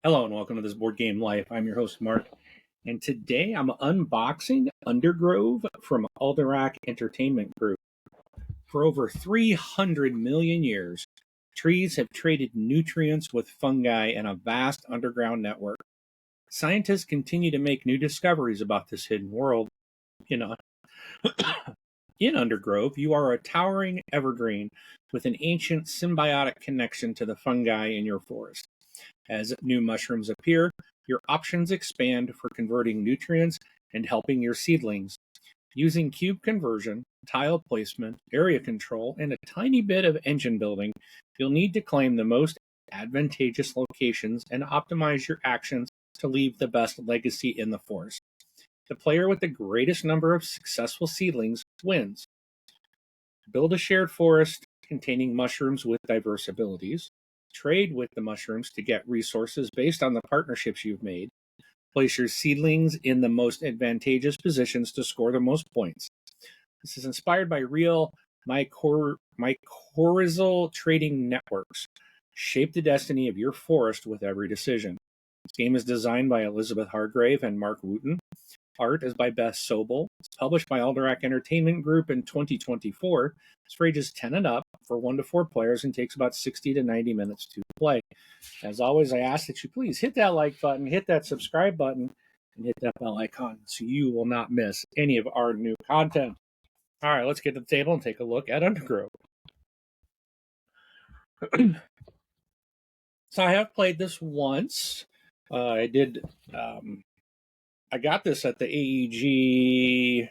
Hello and welcome to this Board Game Life. I'm your host, Mark, and today I'm unboxing Undergrove from Alderac Entertainment Group. For over 300 million years, trees have traded nutrients with fungi in a vast underground network. Scientists continue to make new discoveries about this hidden world. In, in Undergrove, you are a towering evergreen with an ancient symbiotic connection to the fungi in your forest. As new mushrooms appear, your options expand for converting nutrients and helping your seedlings. Using cube conversion, tile placement, area control, and a tiny bit of engine building, you'll need to claim the most advantageous locations and optimize your actions to leave the best legacy in the forest. The player with the greatest number of successful seedlings wins. Build a shared forest containing mushrooms with diverse abilities. Trade with the mushrooms to get resources based on the partnerships you've made. Place your seedlings in the most advantageous positions to score the most points. This is inspired by real mycorrhizal trading networks. Shape the destiny of your forest with every decision. This game is designed by Elizabeth Hargrave and Mark Wooten. Art is by Beth Sobel. It's published by Alderac Entertainment Group in 2024. It's for ages 10 and up for 1 to 4 players and takes about 60 to 90 minutes to play. As always, I ask that you please hit that like button, hit that subscribe button, and hit that bell icon so you will not miss any of our new content. All right, let's get to the table and take a look at Undergrove. So I have played this once. I got this at the AEG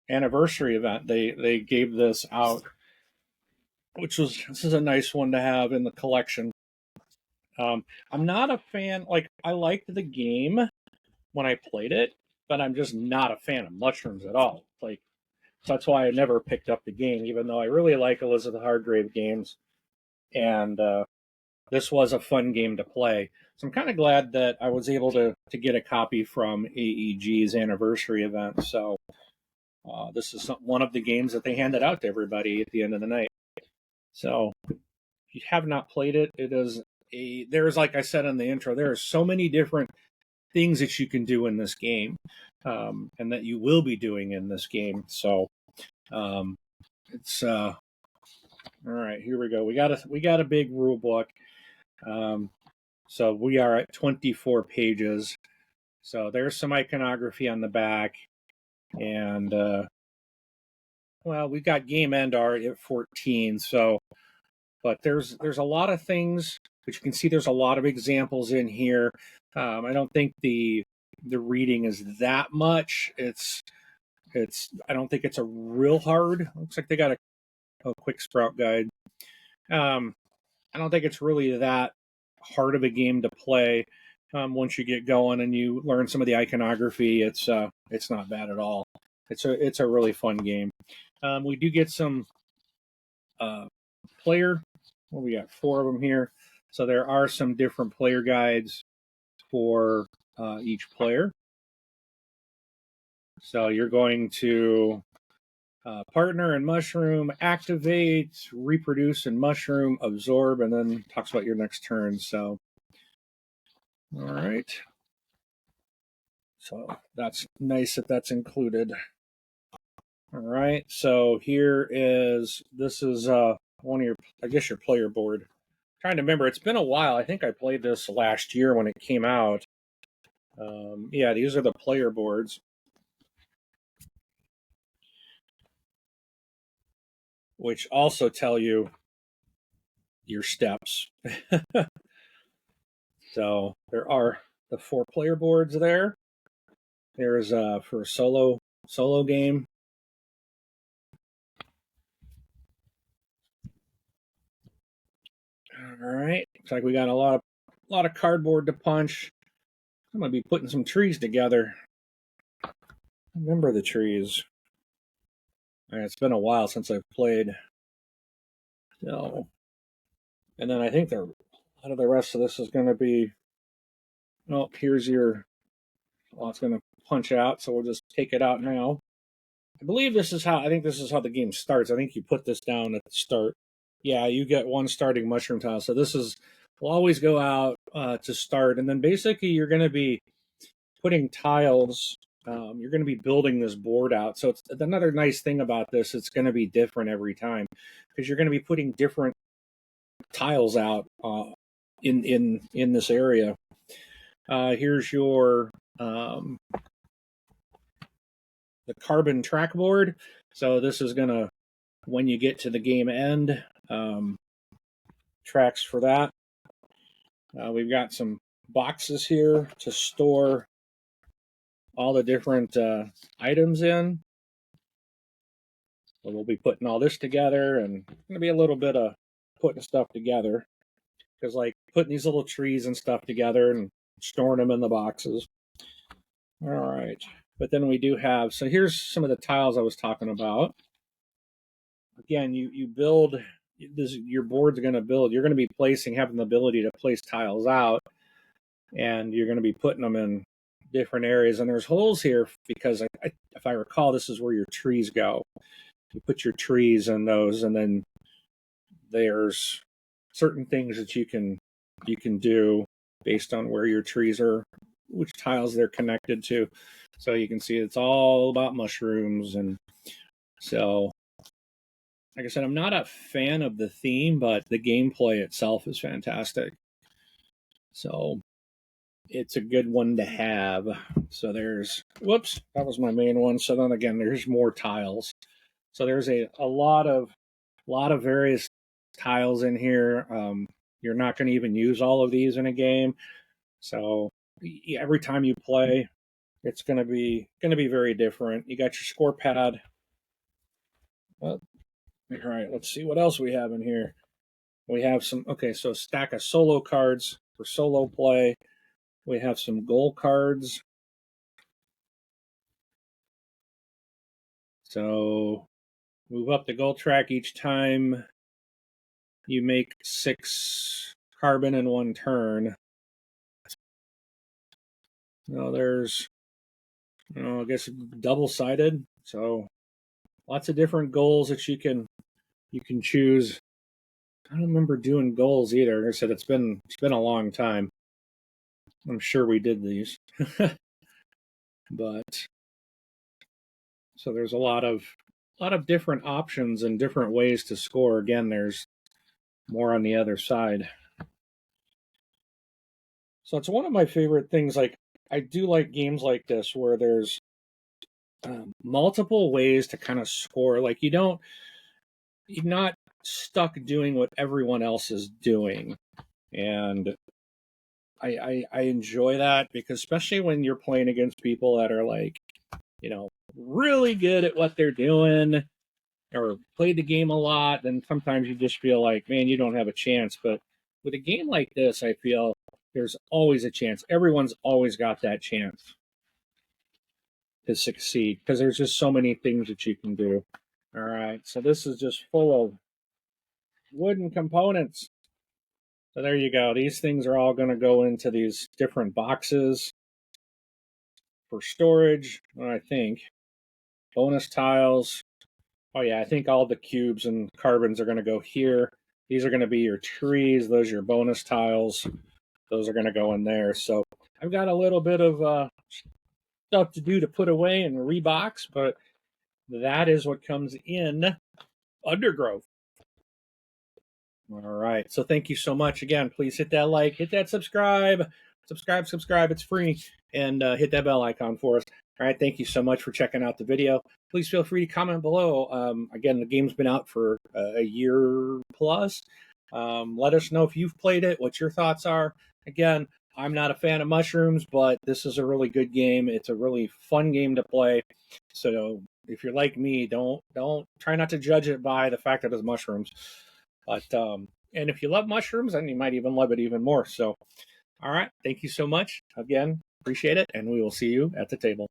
anniversary event. They gave this out, this is a nice one to have in the collection. I'm not a fan, I liked the game when I played it, but I'm just not a fan of mushrooms at all. So that's why I never picked up the game, even though I really like Elizabeth Hargrave games. And this was a fun game to play. So I'm kind of glad that I was able to get a copy from AEG's anniversary event. So this is one of the games that they handed out to everybody at the end of the night. So if you have not played it, there's, like I said in the intro, there are so many different things that you can do in this game, and that you will be doing in this game. So it's all right. Here we go. We got a big rule book. So we are at 24 pages. So there's some iconography on the back, and we've got game end art at 14. So, but there's a lot of things, but you can see there's a lot of examples in here. I don't think the reading is that much. I don't think it's a real hard. Looks like they got a quick sprout guide. I don't think it's really that hard of a game to play. Once you get going and you learn some of the iconography, it's not bad at all. It's a really fun game. We do get some player. Well, we got 4 of them here, so there are some different player guides for each player. So you're going to partner and mushroom, activate, reproduce and mushroom, absorb, and then talks about your next turn. So, all right. So that's nice that that's included. All right. So this is one of your, I guess, your player board. I'm trying to remember. It's been a while. I think I played this last year when it came out. Yeah, these are the player boards, which also tell you your steps. So there are the 4 player boards there. There's for a solo game. All right, looks like we got a lot of cardboard to punch. I'm gonna be putting some trees together. Remember the trees. It's been a while since I've played. So, and then I think a lot of the rest of this is going to be. Oh, here's your. Well, it's going to punch out, so we'll just take it out now. I believe this is how the game starts. I think you put this down at the start. Yeah, you get 1 starting mushroom tile. So this is we'll always go out to start, and then basically you're going to be putting tiles. You're going to be building this board out. So it's another nice thing about this. It's going to be different every time because you're going to be putting different tiles out in this area. Here's your the carbon track board. So this is going to, when you get to the game end, tracks for that. We've got some boxes here to store all the different items in. So we'll be putting all this together, and it's going to be a little bit of putting stuff together, because like putting these little trees and stuff together and storing them in the boxes. All right, but then we do have, so here's some of the tiles I was talking about. Again, you build this, your board's going to build, you're going to be placing, having the ability to place tiles out, and you're going to be putting them in different areas. And there's holes here because if I recall, this is where your trees go. You put your trees in those, and then there's certain things that you can do based on where your trees are, which tiles they're connected to. So you can see it's all about mushrooms. And so, like I said, I'm not a fan of the theme, but the gameplay itself is fantastic. So it's a good one to have. So there's, whoops, that was my main one. So then again, there's more tiles. So there's a lot of various tiles in here. You're not going to even use all of these in a game. So every time you play, it's going to be very different. You got your score pad. Well, all right, let's see what else we have in here. We have some, okay, so a stack of solo cards for solo play. We have some goal cards. So move up the goal track each time you make 6 carbon in one turn. Now there's, I guess double-sided. So lots of different goals that you can choose. I don't remember doing goals either. Like I said, it's been a long time. I'm sure we did these. But so there's a lot of different options and different ways to score. Again, there's more on the other side. So it's one of my favorite things. Like, I do like games like this where there's multiple ways to kind of score. Like, you're not stuck doing what everyone else is doing. And I enjoy that, because especially when you're playing against people that are like, really good at what they're doing or played the game a lot, then sometimes you just feel like, man, you don't have a chance. But with a game like this, I feel there's always a chance. Everyone's always got that chance to succeed, because there's just so many things that you can do. All right, so this is just full of wooden components. So there you go. These things are all going to go into these different boxes for storage, I think. Bonus tiles. Oh yeah, I think all the cubes and carbons are going to go here. These are going to be your trees. Those are your bonus tiles. Those are going to go in there. So I've got a little bit of stuff to do to put away and rebox, but that is what comes in Undergrove. All right. So thank you so much. Again, please hit that like, hit that subscribe. Subscribe. It's free. And hit that bell icon for us. All right. Thank you so much for checking out the video. Please feel free to comment below. Again, the game's been out for a year plus. Let us know if you've played it, what your thoughts are. Again, I'm not a fan of mushrooms, but this is a really good game. It's a really fun game to play. So if you're like me, don't try not to judge it by the fact that it's mushrooms. But and if you love mushrooms, then you might even love it even more. So, all right, thank you so much again. Appreciate it, and we will see you at the table.